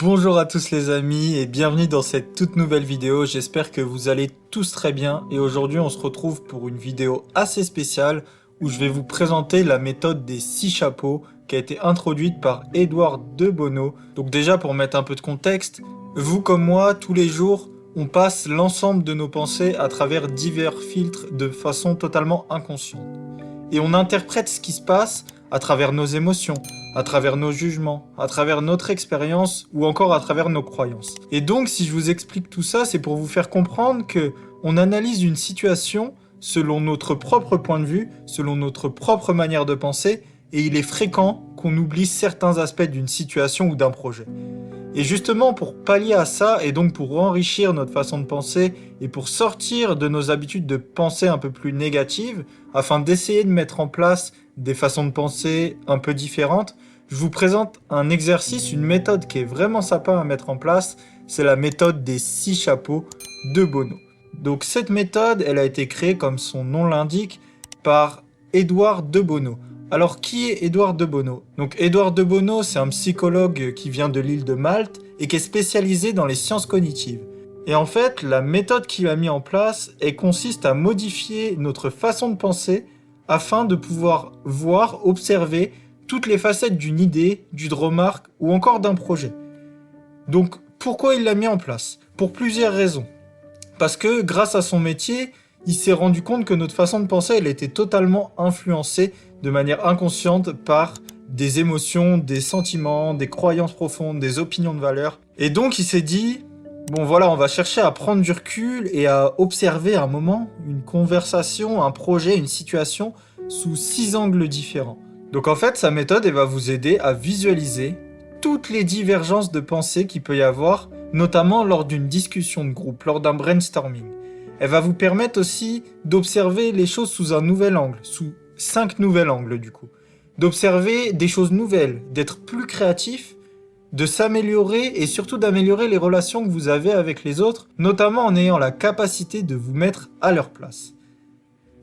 Bonjour à tous les amis et bienvenue dans cette toute nouvelle vidéo. J'espère que vous allez tous très bien et aujourd'hui on se retrouve pour une vidéo assez spéciale où je vais vous présenter la méthode des 6 chapeaux qui a été introduite par Édouard de Bono. Donc déjà pour mettre un peu de contexte, vous comme moi tous les jours on passe l'ensemble de nos pensées à travers divers filtres de façon totalement inconsciente. Et on interprète ce qui se passe à travers nos émotions, à travers nos jugements, à travers notre expérience ou encore à travers nos croyances. Et donc si je vous explique tout ça, c'est pour vous faire comprendre que on analyse une situation selon notre propre point de vue, selon notre propre manière de penser, et il est fréquent qu'on oublie certains aspects d'une situation ou d'un projet. Et justement pour pallier à ça, et donc pour enrichir notre façon de penser, et pour sortir de nos habitudes de pensée un peu plus négatives, afin d'essayer de mettre en place des façons de penser un peu différentes, je vous présente un exercice, une méthode qui est vraiment sympa à mettre en place, c'est la méthode des 6 chapeaux de Bono. Donc cette méthode, elle a été créée, comme son nom l'indique, par Édouard de Bono. Alors qui est Édouard de Bono? Donc Édouard de Bono, c'est un psychologue qui vient de l'île de Malte et qui est spécialisé dans les sciences cognitives. Et en fait, la méthode qu'il a mis en place, elle consiste à modifier notre façon de penser afin de pouvoir voir, observer toutes les facettes d'une idée, d'une remarque ou encore d'un projet. Donc pourquoi il l'a mis en place? Pour plusieurs raisons. Parce que grâce à son métier, il s'est rendu compte que notre façon de penser, elle était totalement influencée de manière inconsciente par des émotions, des sentiments, des croyances profondes, des opinions de valeur. Et donc il s'est dit, bon voilà, on va chercher à prendre du recul et à observer un moment, une conversation, un projet, une situation sous 6 angles différents. Donc en fait, sa méthode, elle va vous aider à visualiser toutes les divergences de pensée qu'il peut y avoir, notamment lors d'une discussion de groupe, lors d'un brainstorming. Elle va vous permettre aussi d'observer les choses sous un nouvel angle, sous 5 nouveaux angles du coup. D'observer des choses nouvelles, d'être plus créatif, de s'améliorer et surtout d'améliorer les relations que vous avez avec les autres, notamment en ayant la capacité de vous mettre à leur place.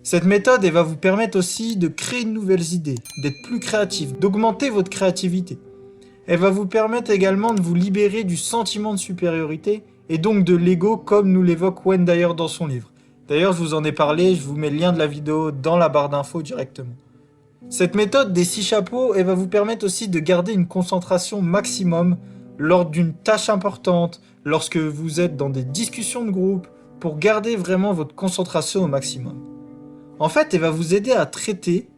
Cette méthode, elle va vous permettre aussi de créer de nouvelles idées, d'être plus créatif, d'augmenter votre créativité. Elle va vous permettre également de vous libérer du sentiment de supériorité et donc de l'ego comme nous l'évoque Wayne Dyer dans son livre. D'ailleurs, je vous en ai parlé, je vous mets le lien de la vidéo dans la barre d'infos directement. Cette méthode des 6 chapeaux, elle va vous permettre aussi de garder une concentration maximum lors d'une tâche importante, lorsque vous êtes dans des discussions de groupe, pour garder vraiment votre concentration au maximum. En fait, elle va vous aider à traiter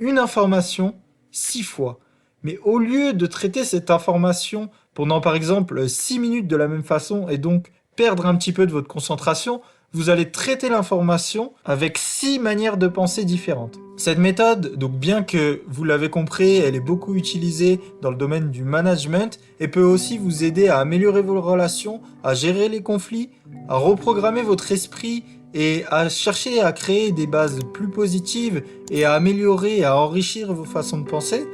une information 6 fois. Mais au lieu de traiter cette information pendant par exemple 6 minutes de la même façon et donc perdre un petit peu de votre concentration, vous allez traiter l'information avec 6 manières de penser différentes. Cette méthode, donc bien que vous l'avez compris, elle est beaucoup utilisée dans le domaine du management et peut aussi vous aider à améliorer vos relations, à gérer les conflits, à reprogrammer votre esprit et à chercher à créer des bases plus positives et à améliorer et à enrichir vos façons de penser.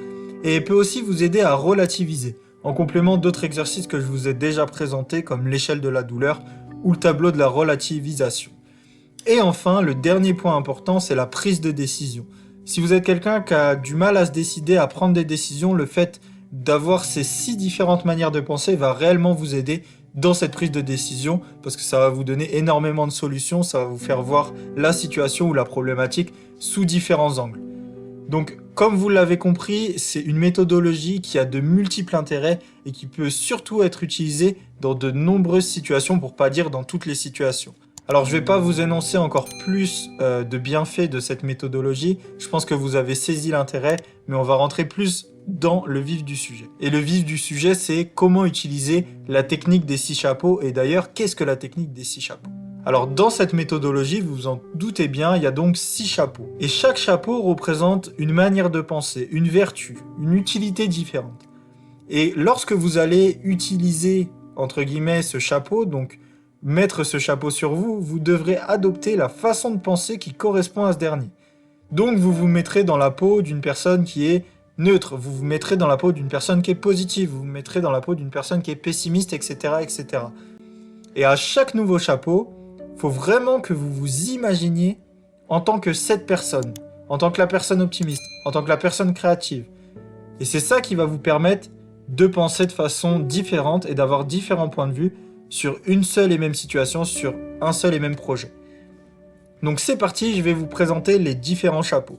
Et elle peut aussi vous aider à relativiser, en complément d'autres exercices que je vous ai déjà présentés comme l'échelle de la douleur ou le tableau de la relativisation. Et enfin, le dernier point important, c'est la prise de décision. Si vous êtes quelqu'un qui a du mal à se décider, à prendre des décisions, le fait d'avoir ces 6 différentes manières de penser va réellement vous aider dans cette prise de décision parce que ça va vous donner énormément de solutions, ça va vous faire voir la situation ou la problématique sous différents angles. Donc, comme vous l'avez compris, c'est une méthodologie qui a de multiples intérêts et qui peut surtout être utilisée dans de nombreuses situations, pour pas dire dans toutes les situations. Alors, je vais pas vous énoncer encore plus de bienfaits de cette méthodologie, je pense que vous avez saisi l'intérêt, mais on va rentrer plus dans le vif du sujet. Et le vif du sujet, c'est comment utiliser la technique des 6 chapeaux, et d'ailleurs, qu'est-ce que la technique des 6 chapeaux ? Alors dans cette méthodologie, vous vous en doutez bien, il y a donc 6 chapeaux. Et chaque chapeau représente une manière de penser, une vertu, une utilité différente. Et lorsque vous allez utiliser, entre guillemets, ce chapeau, donc mettre ce chapeau sur vous, vous devrez adopter la façon de penser qui correspond à ce dernier. Donc vous vous mettrez dans la peau d'une personne qui est neutre, vous vous mettrez dans la peau d'une personne qui est positive, vous vous mettrez dans la peau d'une personne qui est pessimiste, etc., etc. Et à chaque nouveau chapeau, faut vraiment que vous vous imaginiez en tant que cette personne, en tant que la personne optimiste, en tant que la personne créative. Et c'est ça qui va vous permettre de penser de façon différente et d'avoir différents points de vue sur une seule et même situation, sur un seul et même projet. Donc c'est parti, je vais vous présenter les différents chapeaux.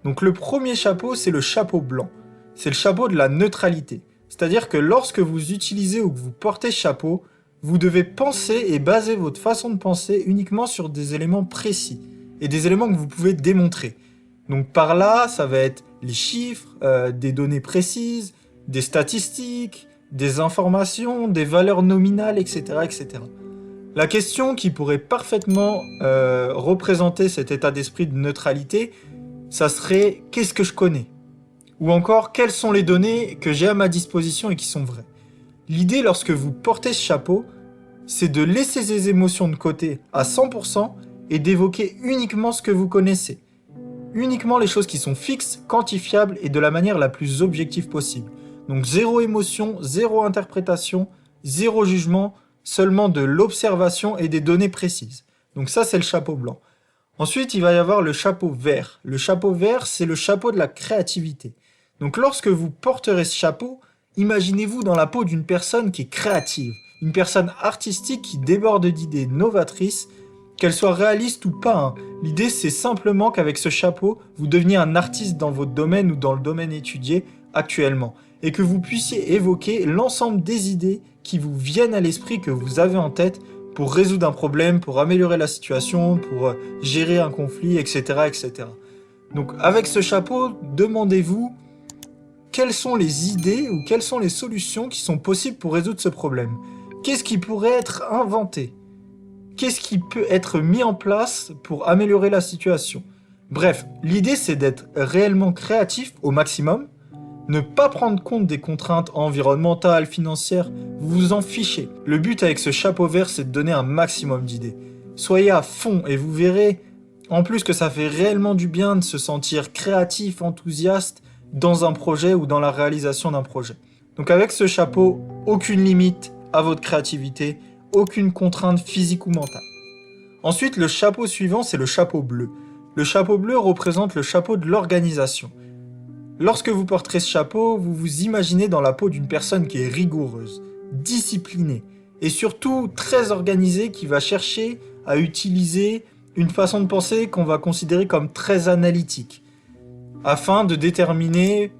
Donc le premier chapeau, c'est le chapeau blanc. C'est le chapeau de la neutralité. C'est-à-dire que lorsque vous utilisez ou que vous portez ce chapeau, vous devez penser et baser votre façon de penser uniquement sur des éléments précis et des éléments que vous pouvez démontrer. Donc par là, ça va être les chiffres, des données précises, des statistiques, des informations, des valeurs nominales, etc., etc. La question qui pourrait parfaitement représenter cet état d'esprit de neutralité, ça serait « qu'est-ce que je connais ?» ou encore « quelles sont les données que j'ai à ma disposition et qui sont vraies ?» L'idée lorsque vous portez ce chapeau, c'est de laisser ces émotions de côté à 100% et d'évoquer uniquement ce que vous connaissez. Uniquement les choses qui sont fixes, quantifiables et de la manière la plus objective possible. Donc zéro émotion, zéro interprétation, zéro jugement, seulement de l'observation et des données précises. Donc ça, c'est le chapeau blanc. Ensuite, il va y avoir le chapeau vert. Le chapeau vert, c'est le chapeau de la créativité. Donc lorsque vous porterez ce chapeau, imaginez-vous dans la peau d'une personne qui est créative, une personne artistique qui déborde d'idées novatrices, qu'elles soient réalistes ou pas. Hein. L'idée, c'est simplement qu'avec ce chapeau, vous deveniez un artiste dans votre domaine ou dans le domaine étudié actuellement, et que vous puissiez évoquer l'ensemble des idées qui vous viennent à l'esprit, que vous avez en tête, pour résoudre un problème, pour améliorer la situation, pour gérer un conflit, etc., etc. Donc avec ce chapeau, demandez-vous quelles sont les idées ou quelles sont les solutions qui sont possibles pour résoudre ce problème. Qu'est-ce qui pourrait être inventé? Qu'est-ce qui peut être mis en place pour améliorer la situation? Bref, l'idée c'est d'être réellement créatif au maximum, ne pas prendre compte des contraintes environnementales, financières, vous vous en fichez. Le but avec ce chapeau vert, c'est de donner un maximum d'idées. Soyez à fond et vous verrez, en plus que ça fait réellement du bien de se sentir créatif, enthousiaste dans un projet ou dans la réalisation d'un projet. Donc avec ce chapeau, aucune limite à votre créativité, aucune contrainte physique ou mentale. Ensuite, le chapeau suivant, c'est le chapeau bleu. Le chapeau bleu représente le chapeau de l'organisation. Lorsque vous porterez ce chapeau, vous vous imaginez dans la peau d'une personne qui est rigoureuse, disciplinée et surtout très organisée, qui va chercher à utiliser une façon de penser qu'on va considérer comme très analytique, afin de déterminer,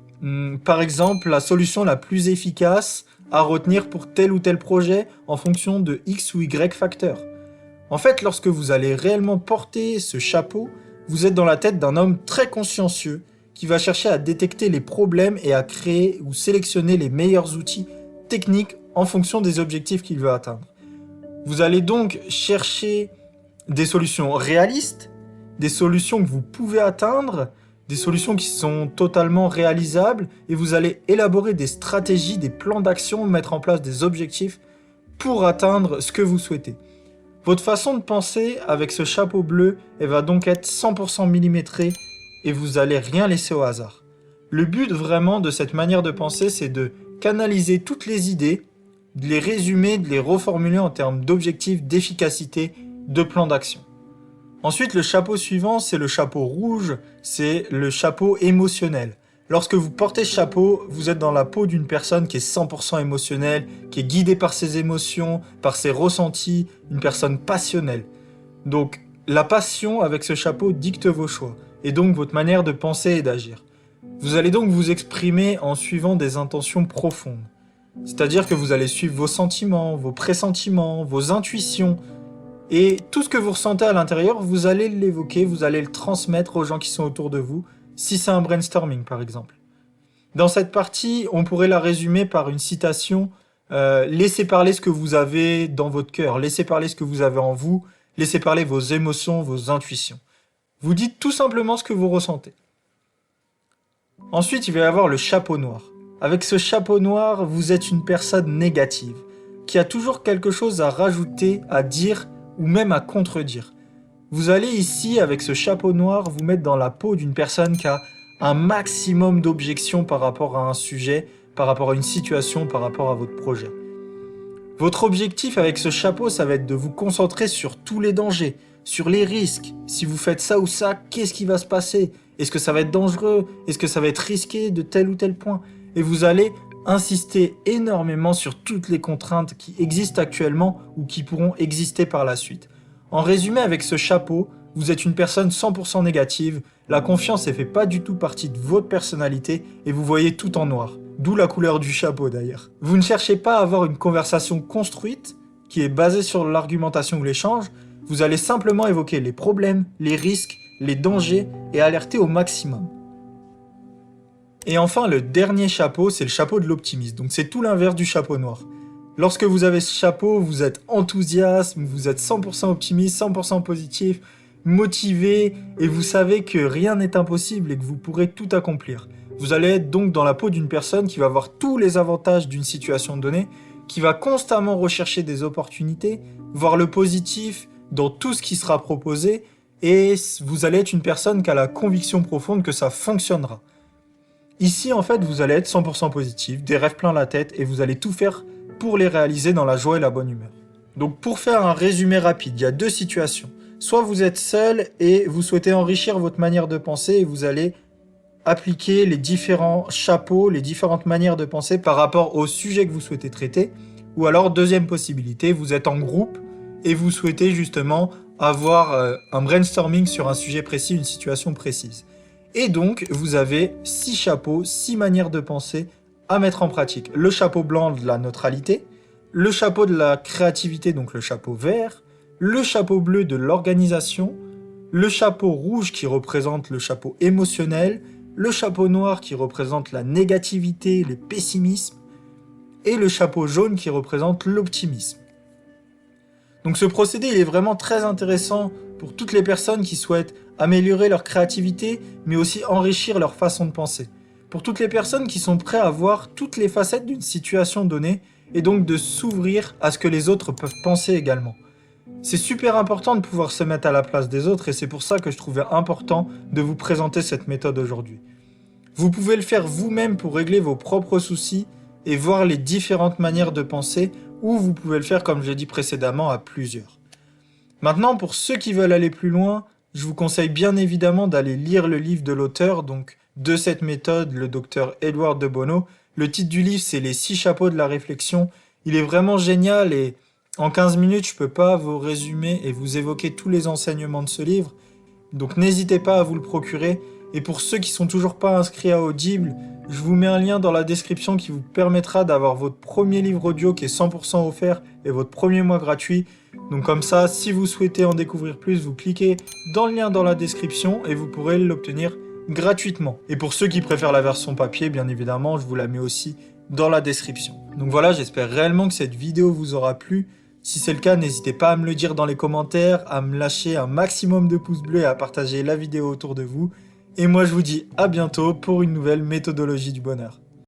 par exemple, la solution la plus efficace à retenir pour tel ou tel projet en fonction de X ou Y facteurs. En fait, lorsque vous allez réellement porter ce chapeau, vous êtes dans la tête d'un homme très consciencieux, qui va chercher à détecter les problèmes et à créer ou sélectionner les meilleurs outils techniques en fonction des objectifs qu'il veut atteindre. Vous allez donc chercher des solutions réalistes, des solutions que vous pouvez atteindre, des solutions qui sont totalement réalisables, et vous allez élaborer des stratégies, des plans d'action, mettre en place des objectifs pour atteindre ce que vous souhaitez. Votre façon de penser avec ce chapeau bleu, elle va donc être 100% millimétrée, et vous allez rien laisser au hasard. Le but vraiment de cette manière de penser, c'est de canaliser toutes les idées, de les résumer, de les reformuler en termes d'objectifs, d'efficacité, de plan d'action. Ensuite, le chapeau suivant, c'est le chapeau rouge, c'est le chapeau émotionnel. Lorsque vous portez ce chapeau, vous êtes dans la peau d'une personne qui est 100% émotionnelle, qui est guidée par ses émotions, par ses ressentis, une personne passionnelle. Donc, la passion avec ce chapeau dicte vos choix, et donc votre manière de penser et d'agir. Vous allez donc vous exprimer en suivant des intentions profondes. C'est-à-dire que vous allez suivre vos sentiments, vos pressentiments, vos intuitions, et tout ce que vous ressentez à l'intérieur, vous allez l'évoquer, vous allez le transmettre aux gens qui sont autour de vous, si c'est un brainstorming par exemple. Dans cette partie, on pourrait la résumer par une citation « Laissez parler ce que vous avez dans votre cœur, laissez parler ce que vous avez en vous, laissez parler vos émotions, vos intuitions. » Vous dites tout simplement ce que vous ressentez. Ensuite, il va y avoir le chapeau noir. Avec ce chapeau noir, vous êtes une personne négative, qui a toujours quelque chose à rajouter, à dire ou même à contredire. Vous allez ici, avec ce chapeau noir, vous mettre dans la peau d'une personne qui a un maximum d'objections par rapport à un sujet, par rapport à une situation, par rapport à votre projet. Votre objectif avec ce chapeau, ça va être de vous concentrer sur tous les dangers, sur les risques. Si vous faites ça ou ça, qu'est-ce qui va se passer? Est-ce que ça va être dangereux? Est-ce que ça va être risqué de tel ou tel point? Et vous allez insister énormément sur toutes les contraintes qui existent actuellement ou qui pourront exister par la suite. En résumé, avec ce chapeau, vous êtes une personne 100% négative, la confiance ne fait pas du tout partie de votre personnalité et vous voyez tout en noir. D'où la couleur du chapeau d'ailleurs. Vous ne cherchez pas à avoir une conversation construite qui est basée sur l'argumentation ou l'échange, vous allez simplement évoquer les problèmes, les risques, les dangers et alerter au maximum. Et enfin, le dernier chapeau, c'est le chapeau de l'optimiste. Donc c'est tout l'inverse du chapeau noir. Lorsque vous avez ce chapeau, vous êtes enthousiaste, vous êtes 100% optimiste, 100% positif, motivé, et vous savez que rien n'est impossible et que vous pourrez tout accomplir. Vous allez être donc dans la peau d'une personne qui va voir tous les avantages d'une situation donnée, qui va constamment rechercher des opportunités, voir le positif dans tout ce qui sera proposé, et vous allez être une personne qui a la conviction profonde que ça fonctionnera. Ici, en fait, vous allez être 100% positif, des rêves plein la tête, et vous allez tout faire pour les réaliser dans la joie et la bonne humeur. Donc pour faire un résumé rapide, il y a deux situations. Soit vous êtes seul et vous souhaitez enrichir votre manière de penser et vous allez appliquer les différents chapeaux, les différentes manières de penser par rapport au sujet que vous souhaitez traiter. Ou alors, deuxième possibilité, vous êtes en groupe et vous souhaitez justement avoir un brainstorming sur un sujet précis, une situation précise. Et donc, vous avez 6 chapeaux, 6 manières de penser à mettre en pratique. Le chapeau blanc de la neutralité, le chapeau de la créativité, donc le chapeau vert, le chapeau bleu de l'organisation, le chapeau rouge qui représente le chapeau émotionnel, le chapeau noir qui représente la négativité, le pessimisme, et le chapeau jaune qui représente l'optimisme. Donc ce procédé il est vraiment très intéressant pour toutes les personnes qui souhaitent améliorer leur créativité, mais aussi enrichir leur façon de penser. Pour toutes les personnes qui sont prêtes à voir toutes les facettes d'une situation donnée, et donc de s'ouvrir à ce que les autres peuvent penser également. C'est super important de pouvoir se mettre à la place des autres, et c'est pour ça que je trouvais important de vous présenter cette méthode aujourd'hui. Vous pouvez le faire vous-même pour régler vos propres soucis, et voir les différentes manières de penser, ou vous pouvez le faire comme j'ai dit précédemment à plusieurs. Maintenant, pour ceux qui veulent aller plus loin, je vous conseille bien évidemment d'aller lire le livre de l'auteur, donc de cette méthode, le docteur Edward de Bono. Le titre du livre, c'est Les 6 chapeaux de la réflexion. Il est vraiment génial et en 15 minutes, je ne peux pas vous résumer et vous évoquer tous les enseignements de ce livre. Donc n'hésitez pas à vous le procurer. Et pour ceux qui ne sont toujours pas inscrits à Audible, je vous mets un lien dans la description qui vous permettra d'avoir votre premier livre audio qui est 100% offert et votre premier mois gratuit. Donc comme ça, si vous souhaitez en découvrir plus, vous cliquez dans le lien dans la description et vous pourrez l'obtenir gratuitement. Et pour ceux qui préfèrent la version papier, bien évidemment, je vous la mets aussi dans la description. Donc voilà, j'espère réellement que cette vidéo vous aura plu. Si c'est le cas, n'hésitez pas à me le dire dans les commentaires, à me lâcher un maximum de pouces bleus et à partager la vidéo autour de vous. Et moi, je vous dis à bientôt pour une nouvelle méthodologie du bonheur.